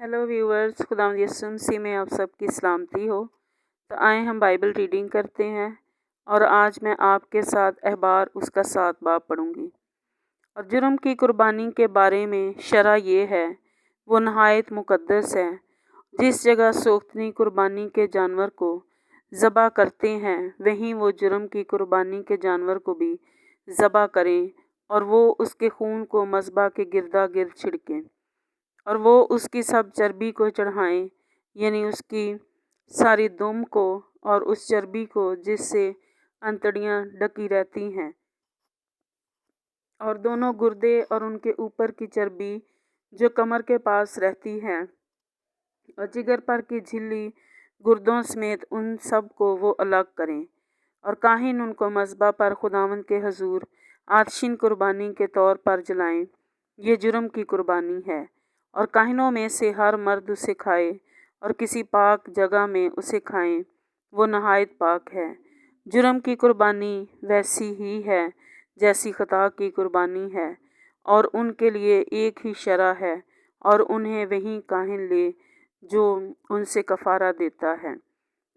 Hello viewers, खुदावंद यीशु मसीह में आप सबकी सलामती हो। तो आए हम बाइबल रीडिंग करते हैं और आज मैं आपके साथ अहबार उसका 7 बाब पढ़ूंगी। और जुर्म की कुर्बानी के बारे में शरह ये है, वो नहायत मुकद्दस है। जिस जगह सोख्तनी कुर्बानी के जानवर को ज़बह करते हैं वहीं वो जुर्म की कुर्बानी के जानवर को भी ज़बह करें और वो उसके खून को मज़बा के गिरदा गिर्द छिड़कें और वो उसकी सब चर्बी को चढ़ाएं, यानी उसकी सारी दुम को और उस चर्बी को जिससे अंतड़ियाँ ढकी रहती हैं, और दोनों गुर्दे और उनके ऊपर की चर्बी जो कमर के पास रहती है और जिगर पर की झिल्ली गुर्दों समेत उन सब को वो अलग करें। और काहिन उनको मज़बा पर खुदावंद के हजूर आतशीन कुर्बानी के तौर पर जलाएं। ये जुर्म की कुर्बानी है। और काहिनों में से हर मर्द उसे खाए और किसी पाक जगह में उसे खाएं, वो नहायत पाक है। जुर्म की कुर्बानी वैसी ही है जैसी खता की कुर्बानी है, और उनके लिए एक ही शरह है, और उन्हें वही काहिन ले जो उनसे कफ़ारा देता है।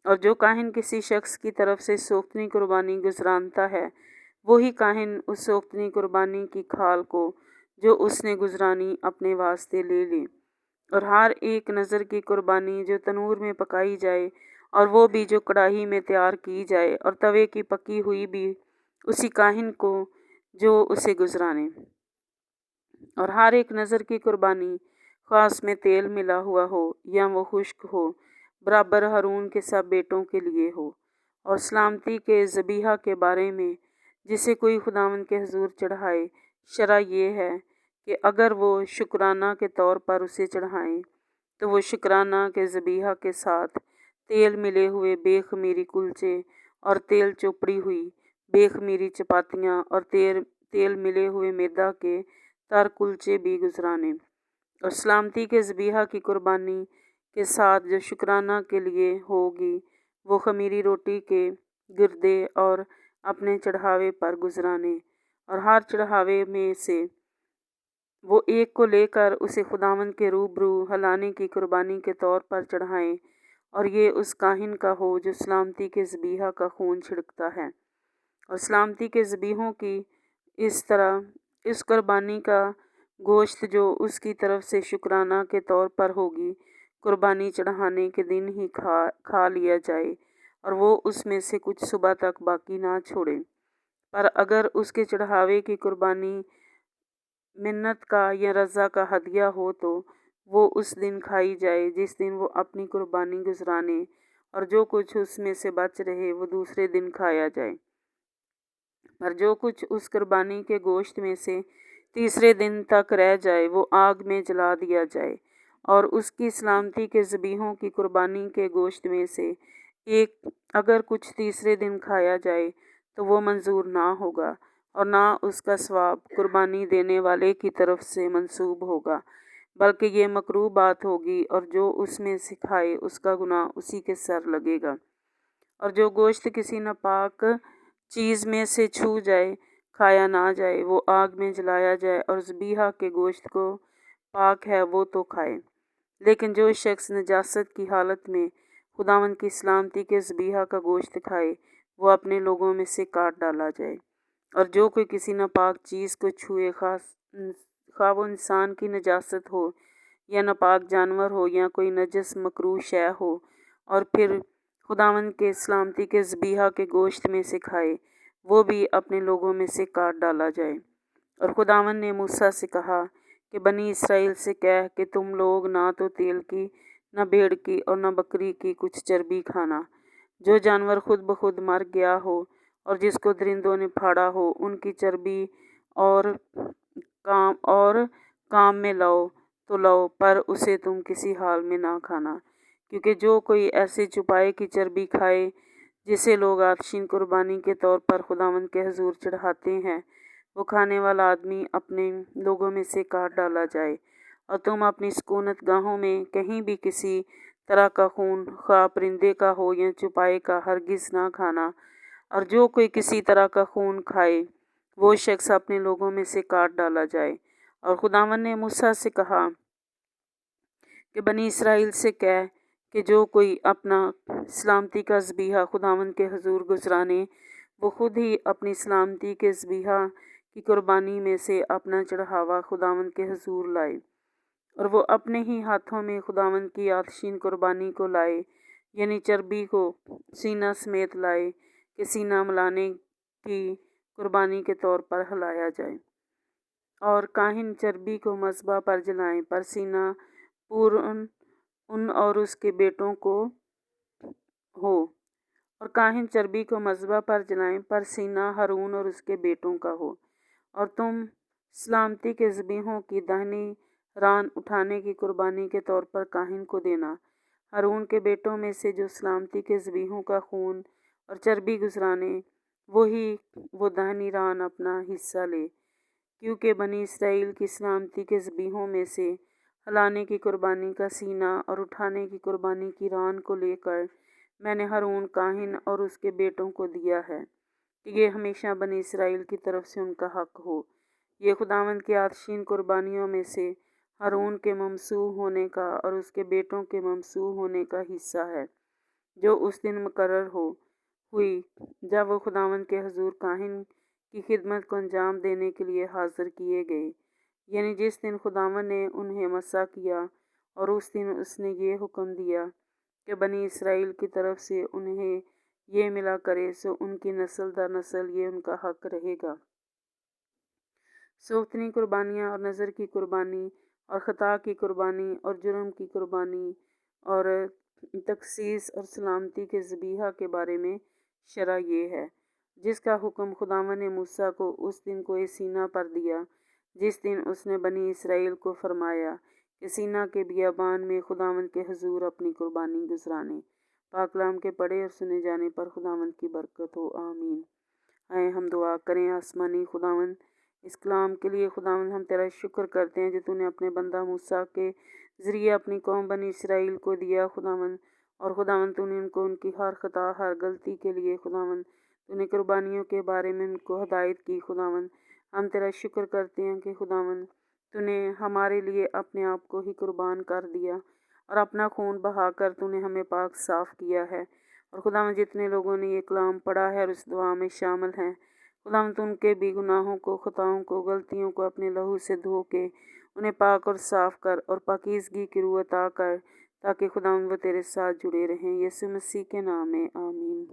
और जो काहिन किसी शख्स की तरफ से सोख्तनी कुर्बानी गुजरानता है, वही काहिन उस सोख्तनी कुर्बानी की खाल को जो उसने गुजरानी अपने वास्ते ले ले। और हर एक नज़र की कुर्बानी जो तनूर में पकाई जाए, और वो भी जो कढ़ाई में तैयार की जाए, और तवे की पकी हुई भी उसी काहिन को जो उसे गुजराने। और हर एक नज़र की कुर्बानी खास में तेल मिला हुआ हो या वो खुश्क हो, बराबर हारून के सब बेटों के लिए हो। और सलामती के ज़बीहा के बारे में जिसे कोई खुदावंद के हजूर चढ़ाए, शरह ये है कि अगर वो शुक्राना के तौर पर उसे चढ़ाएं, तो वो शुक्राना के ज़बीहा के साथ तेल मिले हुए बेखमीरी कुलचे और तेल चोपड़ी हुई बेखमीरी चपातियाँ और तेल मिले हुए मैदा के तर कुलचे भी गुजराने। और सलामती के ज़बीहा की कुर्बानी के साथ जो शुक्राना के लिए होगी, वो खमीरी रोटी के गिरदे और अपने चढ़ावे पर गुजराने। और हर चढ़ावे में से वो एक को लेकर उसे खुदावंद के रूबरू हलाने की कुर्बानी के तौर पर चढ़ाएं, और ये उस काहिन का हो जो सलामती के ज़बीहा का खून छिड़कता है। और सलामती के ज़बीहों की इस तरह इस कुर्बानी का गोश्त जो उसकी तरफ से शुक्राना के तौर पर होगी, कुर्बानी चढ़ाने के दिन ही खा लिया जाए, और वो उसमें से कुछ सुबह तक बाकी ना छोड़े। पर अगर उसके चढ़ावे की कुर्बानी मिन्नत का या रज़ा का हदिया हो, तो वो उस दिन खाई जाए जिस दिन वो अपनी कुर्बानी गुजराने, और जो कुछ उसमें से बच रहे वो दूसरे दिन खाया जाए। पर जो कुछ उस कुर्बानी के गोश्त में से तीसरे दिन तक रह जाए, वो आग में जला दिया जाए। और उसकी सलामती के ज़बीहों की कुर्बानी के गोश्त में से एक अगर कुछ तीसरे दिन खाया जाए, तो वो मंजूर ना होगा, और ना उसका सवाब कुर्बानी देने वाले की तरफ से मंसूब होगा, बल्कि ये मकरूह बात होगी, और जो उसमें से खाए उसका गुनाह उसी के सर लगेगा। और जो गोश्त किसी नापाक चीज़ में से छू जाए, खाया ना जाए, वो आग में जलाया जाए, और ज़बीहा के गोश्त को पाक है वो तो खाए। लेकिन जो शख्स नजासत की हालत में खुदावंद की सलामती के ज़बीहा का गोश्त खाए, वो अपने लोगों में से काट डाला जाए। और जो कोई किसी नापाक चीज़ को छुए, खा वो इंसान की नजासत हो या नापाक जानवर हो या कोई नजस मकरूह शय हो, और फिर खुदावंद के सलामती के ज़बीहा के गोश्त में से खाए, वो भी अपने लोगों में से काट डाला जाए। और खुदावंद ने मूसा से कहा कि बनी इसराइल से कह कि तुम लोग ना तो तेल की, न भेड़ की और न बकरी की कुछ चर्बी खाना। जो जानवर खुद ब खुद मर गया हो और जिसको दरिंदों ने फाड़ा हो, उनकी चर्बी और काम में लाओ तो लाओ, पर उसे तुम किसी हाल में ना खाना। क्योंकि जो कोई ऐसे चुपाए की चर्बी खाए जिसे लोग आतशीन कुर्बानी के तौर पर खुदावंद के हजूर चढ़ाते हैं, वो खाने वाला आदमी अपने लोगों में से काट डाला जाए। और तुम अपनी सुकूनत गाहों में कहीं भी किसी तरह का खून, खा परिंदे का हो या चुपाए का, हरगिज़ ना खाना। और जो कोई किसी तरह का खून खाए, वो शख्स अपने लोगों में से काट डाला जाए। और खुदावंद ने मूसा से कहा کہ बनी इसराइल से कह कि जो कोई अपना सलामती का ज़बीहा खुदावंद के हजूर गुजराने, वो खुद ही अपनी सलामती के ज़बीहा की कुर्बानी में से अपना चढ़ावा खुदावंद के हजूर लाए, और वो अपने ही हाथों में खुदावंद की आतशीन कुर्बानी को लाए, यानी चर्बी को सीना समेत लाए कि सीना मिलाने की कुर्बानी के तौर पर हिलाया जाए। और काहिन चर्बी को मज़बा पर जलाएं, पर सीना पूर्ण उन और उसके बेटों को हो। और काहिन चर्बी को मज़बा पर जलाएं, पर सीना हारून और उसके बेटों का हो। और तुम सलामती के ज़बीहों की दाहिनी रान उठाने की कुर्बानी के तौर पर काहिन को देना। हारून के बेटों में से जो सलामती के ज़बीहों का खून और चर्बी गुजराने, वही वो दाहिनी रान अपना हिस्सा ले, क्योंकि बनी इसराइल की सलामती के ज़बीहों में से हलाने की कुर्बानी का सीना और उठाने की कुर्बानी की रान को लेकर मैंने हारून काहिन और उसके बेटों को दिया है कि ये हमेशा बनी इसराइल की तरफ से उनका हक हो। ये खुदावंद की आतशीन कुर्बानियों में से हारून के ममसूह होने का और उसके बेटों के ममसूह होने का हिस्सा है, जो उस दिन मुकर्रर हुई जब वो खुदावंद के हजूर काहिन की खिदमत को अंजाम देने के लिए हाजिर किए गए, यानी जिस दिन खुदावंद ने उन्हें मसा किया, और उस दिन उसने ये हुक्म दिया कि बनी इसराइल की तरफ से उन्हें ये मिला करे, सो उनकी नस्ल दर नस्ल ये उनका हक रहेगा। सो उतनी कुर्बानियाँ और नज़र की कुर्बानी और ख़ता की कुर्बानी और जुर्म की कुर्बानी और तखसीस और सलामती के ज़बीहा के बारे में शरह ये है, जिसका हुक्म खुदावंद ने मूसा को उस दिन कोए सीना पर दिया, जिस दिन उसने बनी इसराइल को फरमाया कि सीना के बियाबान में खुदावंद के हजूर अपनी कुर्बानी गुजराने। पाकलाम के पढ़े और सुने जाने पर खुदावंद की बरकत हो, आमीन। आए हम दुआ करें। आसमानी खुदावंद, इस कलाम के लिए खुदावंद हम तेरा शुक्र करते हैं जो तूने अपने बंदा मूसा के ज़रिए अपनी कौम बनी इसराइल को दिया खुदावंद। और खुदावंद तूने उनको उनकी हर ख़ता हर गलती के लिए खुदावंद तूने कुर्बानियों के बारे में उनको हदायत की। खुदावंद हम तेरा शुक्र करते हैं कि खुदावंद तूने हमारे लिए अपने आप को ही कुर्बान कर दिया और अपना खून बहाकर तूने हमें पाक साफ़ किया है। और खुदावंद जितने लोगों ने ये कलाम पढ़ा है और उस दुआ में शामिल हैं, खुदावंद उनके भी गुनाहों को, ख़ताओं को, गलतियों को अपने लहू से धो के उन्हें पाक और साफ़ कर और पाकीज़गी की रूह अता कर, ताकि खुदावंद वो तेरे साथ जुड़े रहें। यीशु मसीह के नाम में, आमीन।